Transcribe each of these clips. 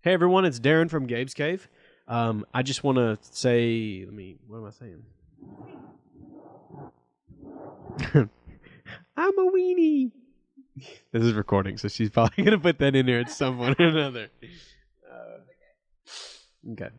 Hey everyone, it's Darren from Gabe's Cave. I just want to say, what am I saying? I'm a weenie. This is recording, so she's probably going to put that in there at some point or another. Okay.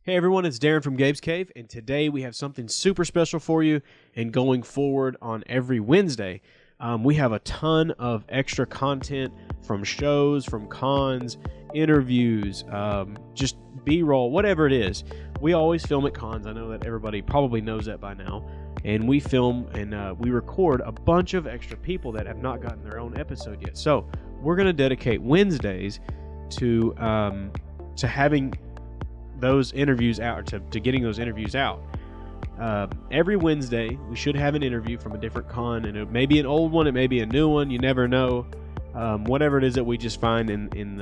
Hey everyone, it's Darren from Gabe's Cave, and today we have something super special for you. And going forward on every Wednesday, we have a ton of extra content from shows, from cons, interviews, just B-roll, whatever it is. We always film at cons. I know that everybody probably knows that by now. And we film and we record a bunch of extra people that have not gotten their own episode yet. So we're going to dedicate Wednesdays to having those interviews out, to getting those interviews out. Every Wednesday we should have an interview from a different con, and it may be an old one, it may be a new one, you never know. Whatever it is that we just find in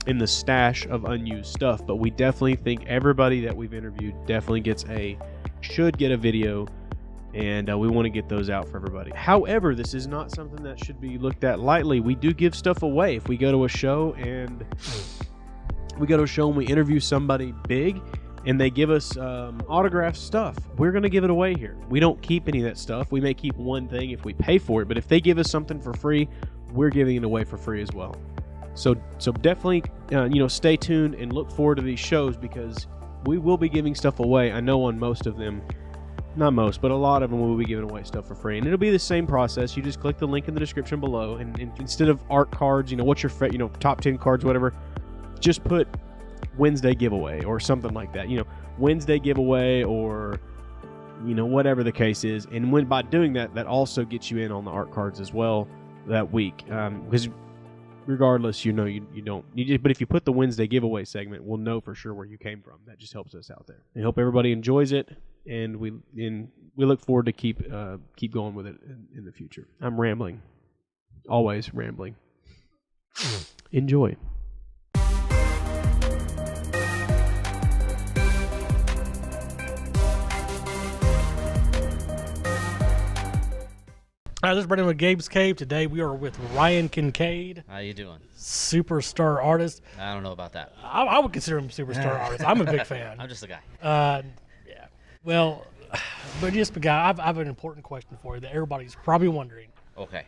the stash of unused stuff. But we definitely think everybody that we've interviewed definitely should get a video, and we want to get those out for everybody. However, this is not something that should be looked at lightly. We do give stuff away. If we go to a show and we interview somebody big and they give us autographed stuff, we're going to give it away here. We don't keep any of that stuff. We may keep one thing if we pay for it, but if they give us something for free, we're giving it away for free as well. So definitely stay tuned and look forward to these shows, because we will be giving stuff away. I know on most of them, not most, but a lot of them will be giving away stuff for free, and it'll be the same process. You just click the link in the description below, and instead of art cards, what's your top 10 cards, whatever, just put Wednesday giveaway or something like that. Wednesday giveaway, or whatever the case is. And by doing that, that also gets you in on the art cards as well that week. Because regardless, you don't. But if you put the Wednesday giveaway segment, we'll know for sure where you came from. That just helps us out there. I hope everybody enjoys it, and we look forward to keep going with it in the future. I'm rambling, always rambling. Enjoy. This is Brendan with Gabe's Cave. Today we are with Ryan Kincaid. How you doing? Superstar artist. I don't know about that. I would consider him superstar artist. I'm a big fan. I'm just a guy. Yeah. Well, but just a guy. I have an important question for you that everybody's probably wondering. Okay.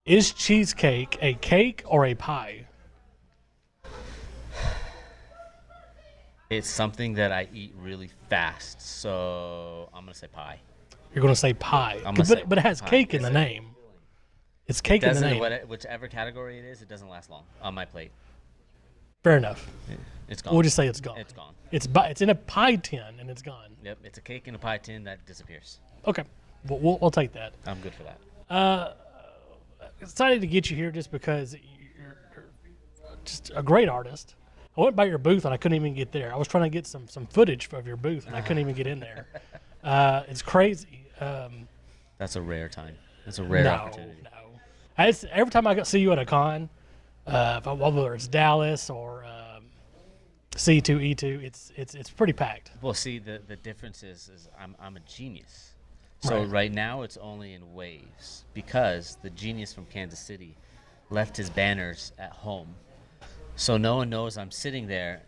Is cheesecake a cake or a pie? It's something that I eat really fast, so I'm gonna say pie. You're going to say pie. But it has pie. cake in the name. It's cake in the name. Whichever category it is, it doesn't last long on my plate. Fair enough. It's gone. We'll just say it's gone. It's gone. It's in a pie tin and it's gone. Yep, it's a cake in a pie tin that disappears. Okay, we'll take that. I'm good for that. Excited to get you here just because you're just a great artist. I went by your booth and I couldn't even get there. I was trying to get some footage of your booth and I couldn't even get in there. It's crazy. That's a rare time. That's a rare opportunity. No. Every time I see you at a con, whether it's Dallas or C2E2, it's pretty packed. Well, see, the difference is I'm a genius. So right now it's only in waves, because the genius from Kansas City left his banners at home. So no one knows I'm sitting there.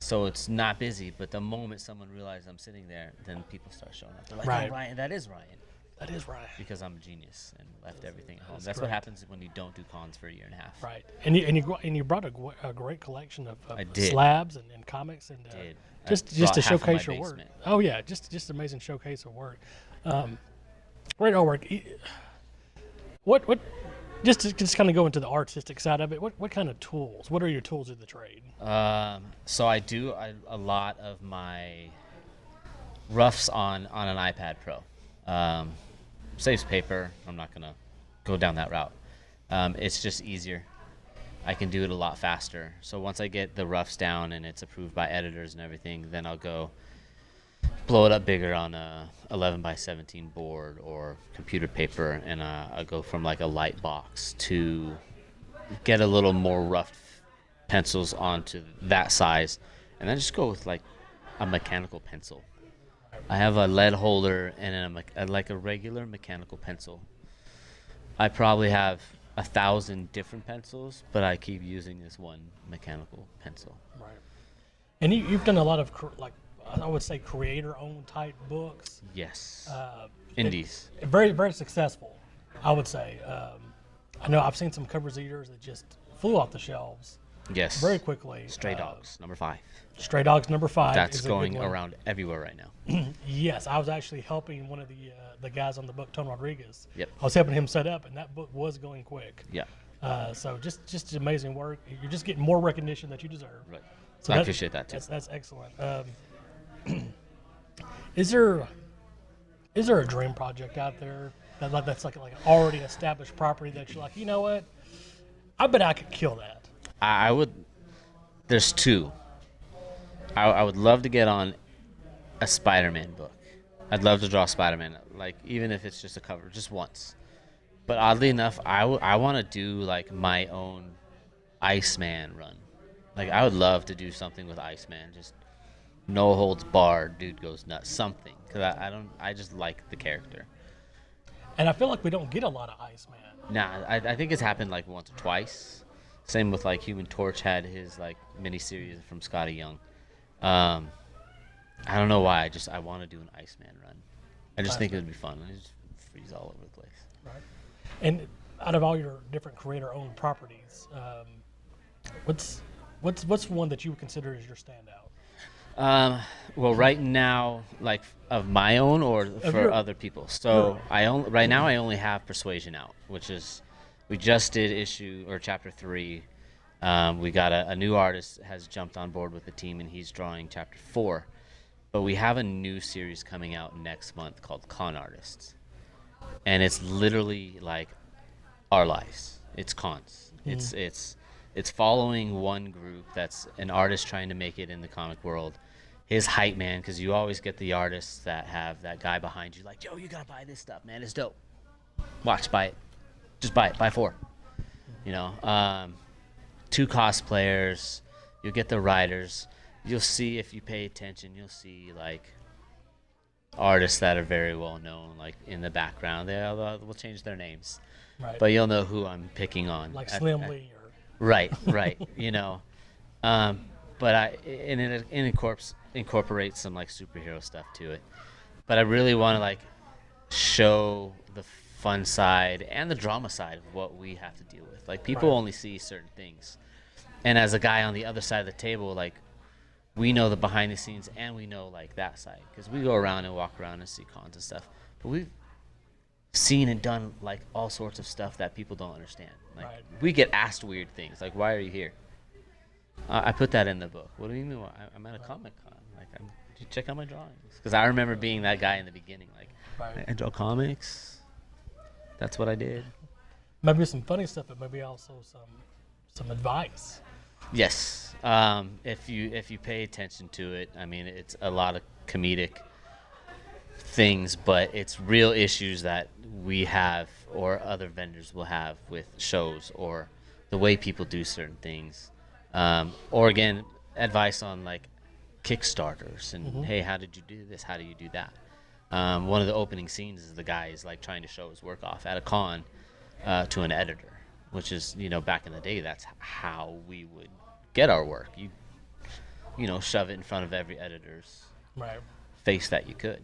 So it's not busy, but the moment someone realizes I'm sitting there, then people start showing up. They're like, right. Oh, Ryan, that is Ryan. That is Ryan. Because I'm a genius and left everything at home. That's what happens when you don't do cons for a year and a half. Right. And you brought a great collection of slabs and comics and just to showcase your work. Oh yeah, just amazing showcase of work. Great artwork. What? Just kind of go into the artistic side of it. What kind of tools? What are your tools of the trade? So I do a lot of my roughs on an iPad Pro. Saves paper. I'm not gonna go down that route. It's just easier. I can do it a lot faster. So once I get the roughs down and it's approved by editors and everything, then I'll go blow it up bigger on a 11 by 17 board or computer paper, and I go from like a light box to get a little more rough pencils onto that size, and then just go with like a mechanical pencil. I have a lead holder and like a regular mechanical pencil. I probably have 1,000 different pencils, but I keep using this one mechanical pencil. Right. And you've done a lot of like, I would say, creator-owned type books. Yes. Indies. Very, very successful, I would say. I know I've seen some covers of yours that just flew off the shelves. Yes. Very quickly. Stray Dogs, number 5. Stray Dogs, number 5. That's going around everywhere right now. Yes, I was actually helping one of the guys on the book, Tony Rodriguez. Yep. I was helping him set up, and that book was going quick. Yeah. So just amazing work. You're just getting more recognition that you deserve. Right. So I appreciate that too. That's excellent. Is there a dream project out there that's like an already established property that you're like, you know what? I bet I could kill that. I would. There's 2. I would love to get on a Spider-Man book. I'd love to draw Spider-Man, like even if it's just a cover, just once. But oddly enough, I want to do like my own Iceman run. Like I would love to do something with Iceman, just no holds barred, dude goes nuts, something. Because I just like the character. And I feel like we don't get a lot of Iceman. Nah, I think it's happened like once or twice. Same with like Human Torch had his like miniseries from Scotty Young. I don't know why. I want to do an Iceman run. I just think it would be fun. I just freeze all over the place. Right. And out of all your different creator-owned properties, what's one that you would consider as your standout? Well, right now, like of my own or for other people. So right now I only have Persuasion out, which is we just did chapter 3. We got a new artist has jumped on board with the team, and he's drawing chapter 4. But we have a new series coming out next month called Con Artists, and it's literally like our lives. It's cons. Mm. It's following one group that's an artist trying to make it in the comic world. His hype man, because you always get the artists that have that guy behind you, like, yo, you gotta buy this stuff, man. It's dope. Watch, buy it. Just buy it. Buy 4. You know, 2 cosplayers. You'll get the writers. You'll see, if you pay attention, you'll see like artists that are very well known, like in the background. We'll change their names, right. But you'll know who I'm picking on. Like Slim Lee or. Right. You know, but it incorporates some like superhero stuff to it. But I really want to like show the fun side and the drama side of what we have to deal with. Like people only see certain things, and as a guy on the other side of the table, like we know the behind the scenes and we know like that side, because we go around and walk around and see cons and stuff. But we've seen and done like all sorts of stuff that people don't understand. Like we get asked weird things, like why are you here? I put that in the book. What do you mean? I'm at a Comic Con. Like, you check out my drawings, because I remember being that guy in the beginning. Like, I draw comics. That's what I did. Maybe some funny stuff, but maybe also some advice. Yes. If you pay attention to it, I mean, it's a lot of comedic things, but it's real issues that we have or other vendors will have with shows or the way people do certain things. Or again, advice on like Kickstarters and hey, how did you do this? How do you do that? One of the opening scenes is the guy is like trying to show his work off at a con to an editor, which is, you know, back in the day, that's how we would get our work. You know, shove it in front of every editor's face that you could.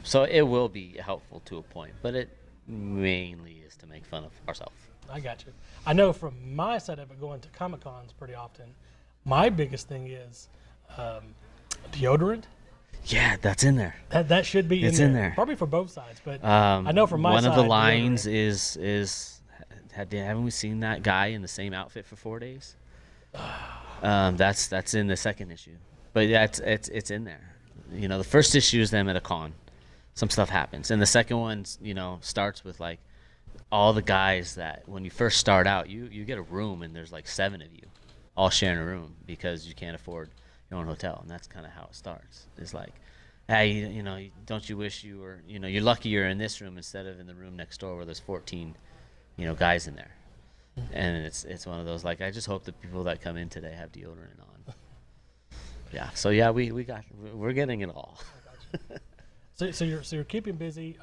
So it will be helpful to a point, but it mainly is to make fun of ourselves. I got you. I know from my side of it, going to Comic Cons pretty often, my biggest thing is deodorant. Yeah, that's in there. That should be in there. Probably for both sides, but I know from my side. One of the lines is haven't we seen that guy in the same outfit for 4 days? That's in the second issue, but yeah, it's in there. You know, the first issue is them at a con. Some stuff happens, and the second one, you know, starts with like all the guys that when you first start out, you get a room and there's like 7 of you all sharing a room because you can't afford your own hotel, and that's kind of how it starts. It's like hey, don't you wish you were, you're lucky you're in this room instead of in the room next door where there's 14, guys in there. And it's one of those, like, I just hope the people that come in today have deodorant on. Yeah. So yeah, we're getting it all. So you're keeping busy.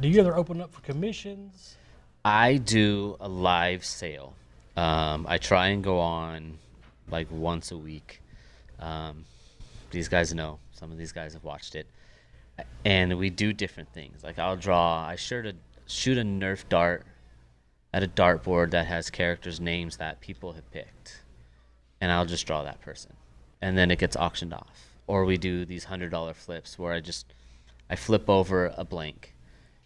Do you ever open up for commissions? I do a live sale. I try and go on like once a week. These guys know. Some of these guys have watched it. And we do different things. Like I shoot a Nerf dart at a dartboard that has characters' names that people have picked. And I'll just draw that person. And then it gets auctioned off. Or we do these $100 flips where I flip over a blank.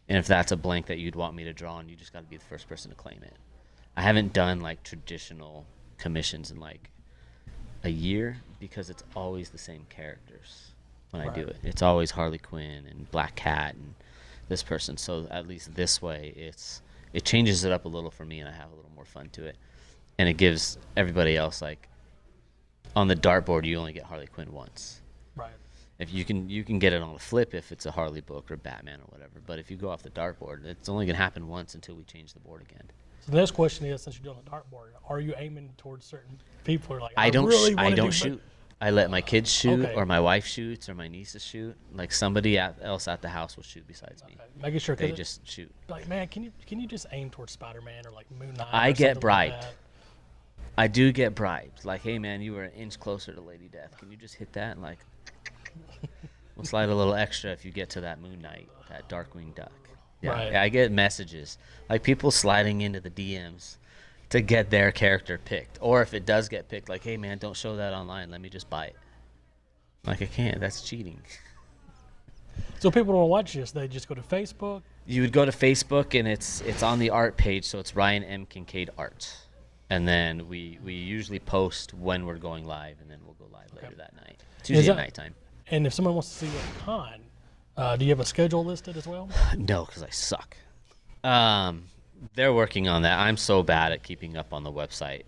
And if that's a blank that you'd want me to draw on, you just got to be the first person to claim it. I haven't done like traditional commissions in like a year because it's always the same characters when I do it. It's always Harley Quinn and Black Cat and this person. So at least this way it changes it up a little for me, and I have a little more fun to it. And it gives everybody else, like, on the dartboard you only get Harley Quinn once. Right. If you can get it on a flip if it's a Harley book or Batman or whatever. But if you go off the dartboard, it's only gonna happen once until we change the board again. So the next question is, since you're doing a dartboard, are you aiming towards certain people? Or like, I don't shoot. I let my kids shoot, or my wife shoots, or my nieces shoot. Like somebody else at the house will shoot besides me. Making sure they just shoot. Like, man, can you just aim towards Spider-Man or like Moon Knight? I get bribed. Like I do get bribed. Like, hey man, you were an inch closer to Lady Death. Can you just hit that? And like, we'll slide a little extra if you get to that Moon Knight, that Darkwing Duck. Yeah, right. I get messages like people sliding into the DMs to get their character picked, or if it does get picked, like, hey man, don't show that online, let me just buy it. Like, I can't, that's cheating. So people don't watch this, they just go to Facebook? You would go to Facebook and it's on the art page, so it's Ryan M. Kincaid Art. And then we usually post when we're going live, and then we'll go live later that night. It's usually at nighttime. And if someone wants to see you at a con, do you have a schedule listed as well? No, because I suck. They're working on that. I'm so bad at keeping up on the website.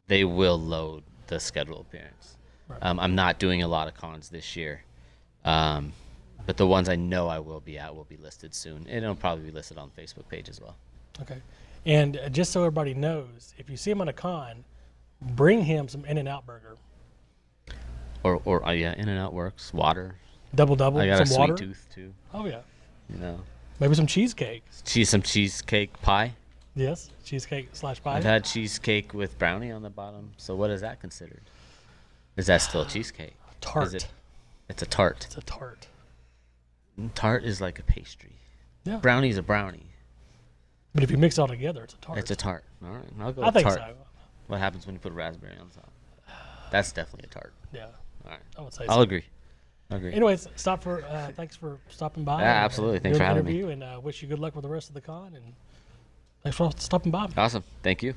They will load the schedule appearance. Right. I'm not doing a lot of cons this year, but the ones I know I will be at will be listed soon. And it'll probably be listed on the Facebook page as well. Okay. And just so everybody knows, if you see him on a con, bring him some In-N-Out burger. Or yeah, In-N-Out works. Water. Double. I got some a water. sweet tooth too. Oh yeah. Maybe some cheesecake. Some cheesecake pie. Yes, cheesecake/pie. I've had cheesecake with brownie on the bottom. So what is that considered? Is that still cheesecake? Tart. It's a tart. It's a tart. Tart is like a pastry. Yeah. Brownie's a brownie. But if you mix it all together, it's a tart. It's a tart. All right, I'll go I with think tart. so. What happens when you put raspberry on top? That's definitely a tart. Yeah. All right. I would say I'll agree. Anyways, thanks for stopping by. Yeah, absolutely. Thanks for having me. And wish you good luck with the rest of the con. And thanks for stopping by. Awesome. Thank you.